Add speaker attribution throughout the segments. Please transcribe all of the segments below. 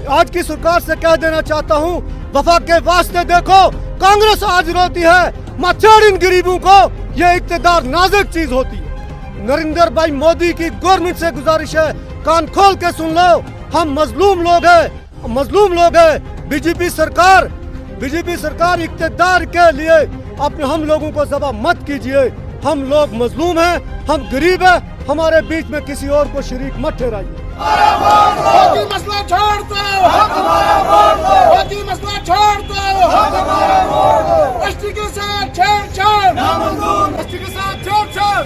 Speaker 1: आज की सरकार से कह देना चाहता हूँ, वफा के वास्ते देखो, कांग्रेस आज रोती है, मच्छर इन गरीबों को, ये इक्तदार नाजुक चीज होती है। नरेंद्र भाई मोदी की गवर्नमेंट से गुजारिश है, कान खोल के सुन लो, हम मजलूम लोग हैं। बीजेपी सरकार इक्तदार के लिए अपने हम लोगों को ज़बा मत कीजिए। हम लोग मजलूम हैं, हम गरीब हैं, हमारे बीच में किसी और को शरीक मत ठहराइए।
Speaker 2: मसला छोड़ दो, मसला छोड़ दो, एसटी के साथ छेड़छाड़, एसटी के साथ छेड़छाड़,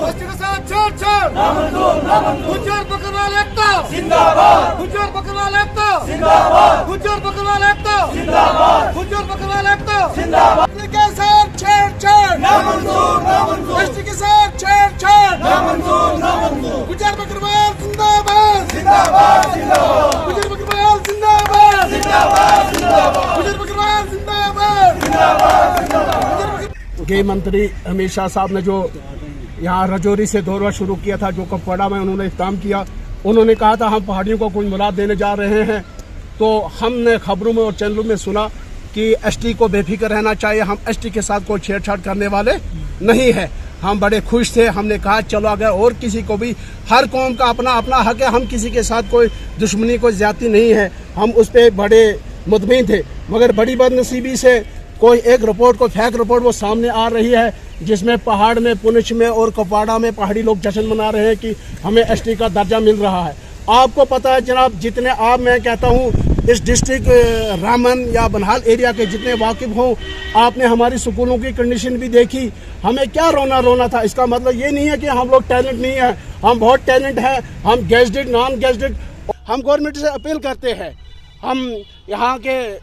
Speaker 2: एसटी के साथ छेड़छाड़, गुज्जर बकरवाल एकता जिंदाबाद, गुज्जर बकरवाल एकता जिंदाबाद, गुज्जर बकरवाल एकता जिंदाबाद, गुज्जर बकरवाल एकता जिंदाबाद, एसटी के साथ छेड़छाड़, नामंजूर, एसटी के साथ छेड़छाड़, नामंजूर, गुज्जर बकरवाल जिंदाबाद, जिंदाबाद, जिंदाबाद, गुज्जर बकरवाल जिंदाबाद, जिंदाबाद, जिंदाबाद, गुज्जर बकरवाल जिंदाबाद, जिंदाबाद, जिंदाबाद।
Speaker 3: गृह मंत्री अमित शाह साहब ने जो यहाँ राजौरी से दौरा शुरू किया था, जो कुपवाड़ा में उन्होंने काम किया, उन्होंने कहा था हम पहाड़ियों को कुछ मुराद देने जा रहे हैं। तो हमने खबरों में और चैनलों में सुना कि एसटी को बेफिक्र रहना चाहिए, हम एसटी के साथ कोई छेड़छाड़ करने वाले नहीं है। हम बड़े खुश थे, हमने कहा चलो अगर और किसी को भी, हर कौम का अपना अपना हक है, हम किसी के साथ कोई दुश्मनी कोई ज्यादती नहीं है, हम उस पर बड़े मुतमईन थे। मगर बड़ी बदनसीबी से कोई एक रिपोर्ट, कोई फेक रिपोर्ट वो सामने आ रही है, जिसमें पहाड़ में, पुंछ में और कुपवाड़ा में पहाड़ी लोग जश्न मना रहे हैं कि हमें एसटी का दर्जा मिल रहा है। आपको पता है जनाब, जितने आप, मैं कहता हूँ इस डिस्ट्रिक्ट रामन या बनहाल एरिया के जितने वाकिफ हों, आपने हमारी स्कूलों की कंडीशन भी देखी। हमें क्या रोना था, इसका मतलब ये नहीं है कि हम लोग टैलेंट नहीं है, हम बहुत टैलेंट है, हम गेजेटेड, नॉन गेजेटेड। हम गवर्नमेंट से अपील करते हैं, हम यहाँ के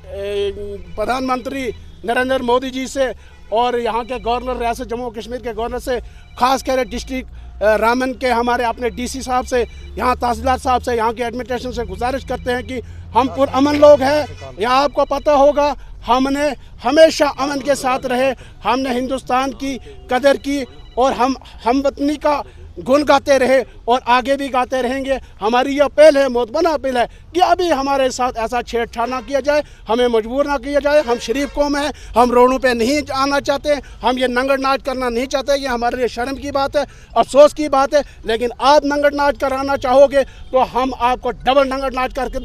Speaker 3: प्रधानमंत्री नरेंद्र मोदी जी से और यहाँ के गवर्नर रियासत जम्मू कश्मीर के गवर्नर से, खास कर डिस्ट्रिक्ट रामन के हमारे अपने डीसी साहब से, यहाँ तहसीलदार साहब से, यहाँ के एडमिनिस्ट्रेशन से गुजारिश करते हैं कि हम पुरअमन लोग हैं। यहाँ आपको पता होगा हमने हमेशा अमन के साथ रहे, हमने हिंदुस्तान की कदर की और हम वतनी का गुण गाते रहे और आगे भी गाते रहेंगे। हमारी ये अपील है, मोतबना अपील है कि अभी हमारे साथ ऐसा छेड़छाड़ ना किया जाए, हमें मजबूर ना किया जाए। हम शरीफ कौम हैं, हम रोडों पे नहीं आना चाहते, हम ये नंगड़ नाच करना नहीं चाहते। ये हमारे लिए शर्म की बात है, अफसोस की बात है। लेकिन आप नंगड़ नाच कराना चाहोगे तो हम आपको डबल नंगड़ नाच करके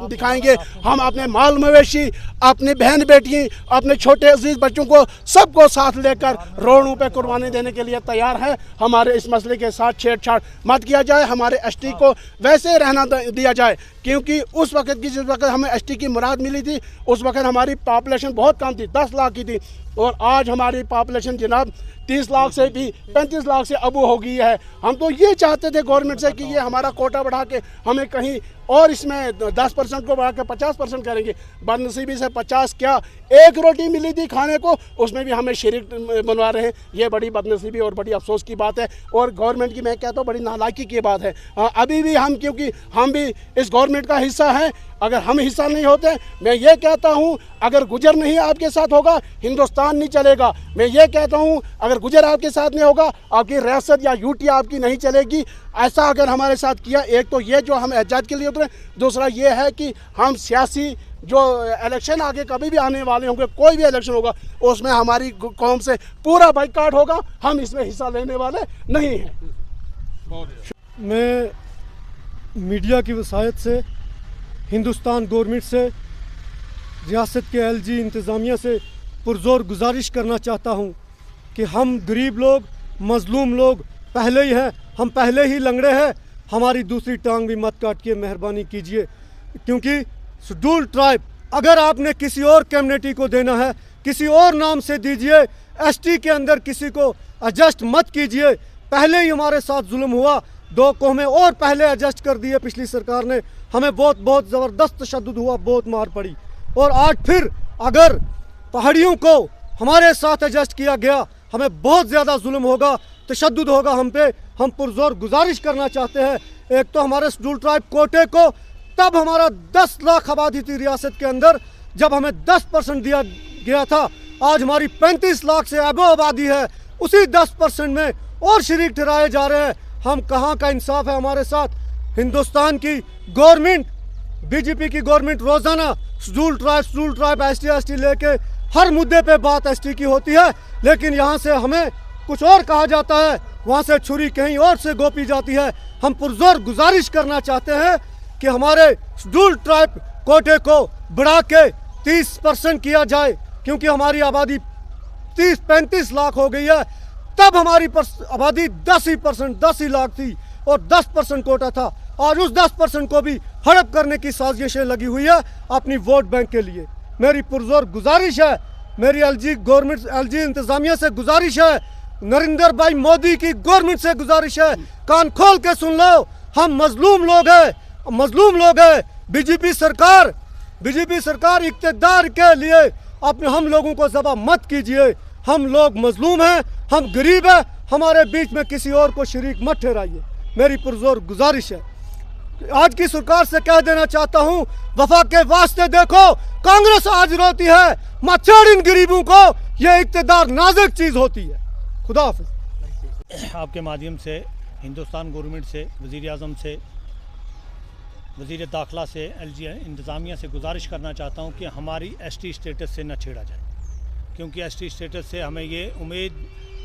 Speaker 3: दिखाएंगे। हम अपने माल मवेशी, अपनी बहन बेटी, अपने छोटे अजीज बच्चों को सबको साथ लेकर रोडों पे कुर्बानी देने के लिए तैयार है। हमारे इस मसले के साथ छेड़छाड़ मत किया जाए, हमारे एसटी को वैसे रहना दिया जाए, क्योंकि उस वक्त की, जिस वक्त हमें एसटी की मुराद मिली थी, उस वक्त हमारी पॉपुलेशन बहुत कम थी, 10 लाख की थी, और आज हमारी पॉपुलेशन जनाब 30 लाख से भी 35 लाख से अबू हो गई है। हम तो ये चाहते थे गवर्नमेंट से कि ये हमारा कोटा बढ़ा के हमें कहीं और इसमें 10% को बढ़ा के 50% करेंगे। बदनसीबी से 50 क्या, एक रोटी मिली थी खाने को, उसमें भी हमें शरीक बनवा रहे हैं। ये बड़ी बदनसीबी और बड़ी अफसोस की बात है, और गवर्नमेंट की मैं कहता हूँ बड़ी नालायकी की बात है। अभी भी हम, क्योंकि हम भी इस गवर्नमेंट का हिस्सा हैं, अगर हम हिस्सा नहीं होते, मैं ये कहता हूँ अगर गुजर नहीं आपके साथ होगा, हिंदुस्तान नहीं चलेगा। मैं ये कहता हूँ अगर गुजर आपके साथ नहीं होगा, आपकी रियासत या यूटी आपकी नहीं चलेगी। ऐसा अगर हमारे साथ किया, एक तो ये जो हम एहजाज के लिए उतरे, दूसरा ये है कि हम सियासी जो इलेक्शन आगे कभी भी आने वाले होंगे, कोई भी इलेक्शन होगा, उसमें हमारी कौम से पूरा बाइकाट होगा, हम इसमें हिस्सा लेने वाले नहीं हैं।
Speaker 1: मैं मीडिया की वसायत से, हिंदुस्तान गवर्नमेंट से, रियासत के एलजी इंतज़ामिया से पुरजोर गुजारिश करना चाहता हूँ कि हम गरीब लोग, मजलूम लोग पहले ही हैं, हम पहले ही लंगड़े हैं, हमारी दूसरी टांग भी मत काटिए, मेहरबानी कीजिए। क्योंकि शेड्यूल ट्राइब अगर आपने किसी और कम्युनिटी को देना है, किसी और नाम से दीजिए, एसटी के अंदर किसी को एडजस्ट मत कीजिए। पहले ही हमारे साथ जुल्म हुआ, 2 कौमें और पहले एडजस्ट कर दिए पिछली सरकार ने, हमें बहुत ज़बरदस्त तशद्दुद हुआ, बहुत मार पड़ी। और आज फिर अगर पहाड़ियों को हमारे साथ एडजस्ट किया गया, हमें बहुत ज़्यादा जुल्म होगा, तशद्दुद होगा हम पे। हम पुरजोर गुजारिश करना चाहते हैं, एक तो हमारे शेड्यूल ट्राइब कोटे को, तब हमारा 10 लाख आबादी थी रियासत के अंदर, जब हमें 10% दिया गया था। आज हमारी 35 लाख से अबो आबादी है, उसी 10% में और शरीक ठहराए जा रहे हैं। हम कहाँ का इंसाफ है हमारे साथ? हिंदुस्तान की गवर्नमेंट बीजेपी की गवर्नमेंट रोजाना शेड्यूल ट्राइब ST लेके हर मुद्दे पे बात ST की होती है, लेकिन यहाँ से हमें कुछ और कहा जाता है, वहाँ से छुरी कहीं और से गोपी जाती है। हम पुरजोर गुजारिश करना चाहते हैं कि हमारे शेड्यूल ट्राइब कोटे को बढ़ा के 30% किया जाए, क्योंकि हमारी आबादी 30-35 लाख हो गई है। तब हमारी आबादी 10 ही लाख थी और 10% कोटा था। आज उस 10% को भी हड़प करने की साजिशें लगी हुई है अपनी वोट बैंक के लिए। मेरी पुरजोर गुजारिश है, मेरी LG इंतजामिया से गुजारिश है, नरेंद्र भाई मोदी की गवर्नमेंट से गुजारिश है, कान खोल के सुन लो, हम मजलूम लोग हैं। बीजेपी सरकार इक़्तिदार के लिए अपने हम लोगों को ज़बा मत कीजिए। हम लोग मजलूम हैं, हम गरीब हैं, हमारे बीच में किसी और को शरीक मत ठहराइए। मेरी पुरजोर गुजारिश है। आज की सरकार से कह देना चाहता हूँ, वफा के वास्ते देखो, कांग्रेस आज रोती है, मच्छर इन गरीबों को, ये इक़्तिदार नाजुक चीज़ होती है। खुदा हाफ़िज़।
Speaker 4: आपके माध्यम से हिंदुस्तान गवर्नमेंट से, वज़ीर आज़म से, वज़ीर दाखिला से, LG इंतज़ामिया से गुजारिश करना चाहता हूँ कि हमारी ST स्टेटस से न छेड़ा जाए, क्योंकि ST स्टेटस से हमें ये उम्मीद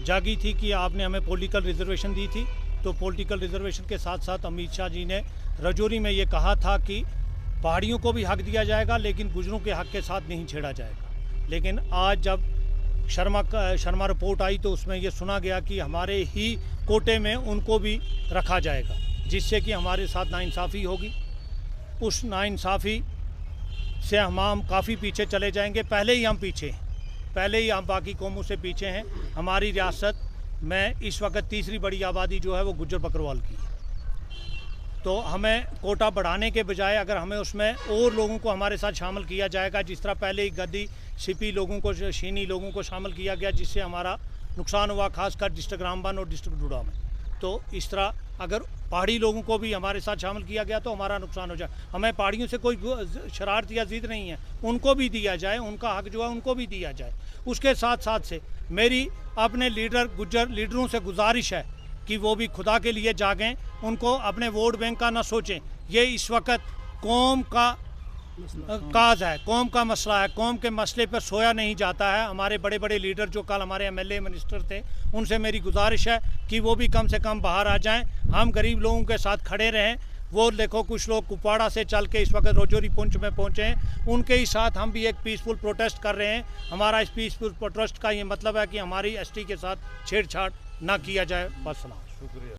Speaker 4: जागी थी कि आपने हमें पॉलिटिकल रिजर्वेशन दी थी। तो पॉलिटिकल रिजर्वेशन के साथ साथ अमित शाह जी ने रजौरी में ये कहा था कि पहाड़ियों को भी हक दिया जाएगा, लेकिन गुजरों के हक के साथ नहीं छेड़ा जाएगा। लेकिन आज जब शर्मा रिपोर्ट आई तो उसमें ये सुना गया कि हमारे ही कोटे में उनको भी रखा जाएगा, जिससे कि हमारे साथ नाइंसाफ़ी होगी। उस नाइंसाफ़ी से हम काफ़ी पीछे चले जाएंगे। पहले ही हम पीछे हैं, पहले ही हम बाकी कौमों से पीछे हैं। हमारी रियासत में इस वक्त तीसरी बड़ी आबादी जो है वो गुज्जर बकरवाल की है। तो हमें कोटा बढ़ाने के बजाय अगर हमें उसमें और लोगों को हमारे साथ शामिल किया जाएगा, जिस तरह पहले ही गद्दी सिपी लोगों को, शीनी लोगों को शामिल किया गया, जिससे हमारा नुकसान हुआ, खासकर डिस्ट्रिक्ट रामबन और डिस्ट्रिक्ट डूडा में। तो इस तरह अगर पहाड़ी लोगों को भी हमारे साथ शामिल किया गया तो हमारा नुकसान हो जाए। हमें पहाड़ियों से कोई शरारत या ज़िद नहीं है, उनको भी दिया जाए, उनका हक जो है उनको भी दिया जाए। उसके साथ साथ से मेरी अपने गुज्जर लीडरों से गुजारिश है कि वो भी खुदा के लिए जागें, उनको अपने वोट बैंक का ना सोचें। ये इस वक्त कौम का काज है, कौम का मसला है, कौम के मसले पर सोया नहीं जाता है। हमारे बड़े बड़े लीडर जो कल हमारे MLA मिनिस्टर थे, उनसे मेरी गुजारिश है कि वो भी कम से कम बाहर आ जाएं, हम गरीब लोगों के साथ खड़े रहें। वो देखो कुछ लोग कुपवाड़ा से चल के इस वक्त रजौरी पुंछ में पहुँचे हैं, उनके ही साथ हम भी एक पीसफुल प्रोटेस्ट कर रहे हैं। हमारा इस पीसफुल प्रोटेस्ट का ये मतलब है कि हमारी ST के साथ छेड़छाड़ ना किया जाए। बस सलाम, शुक्रिया।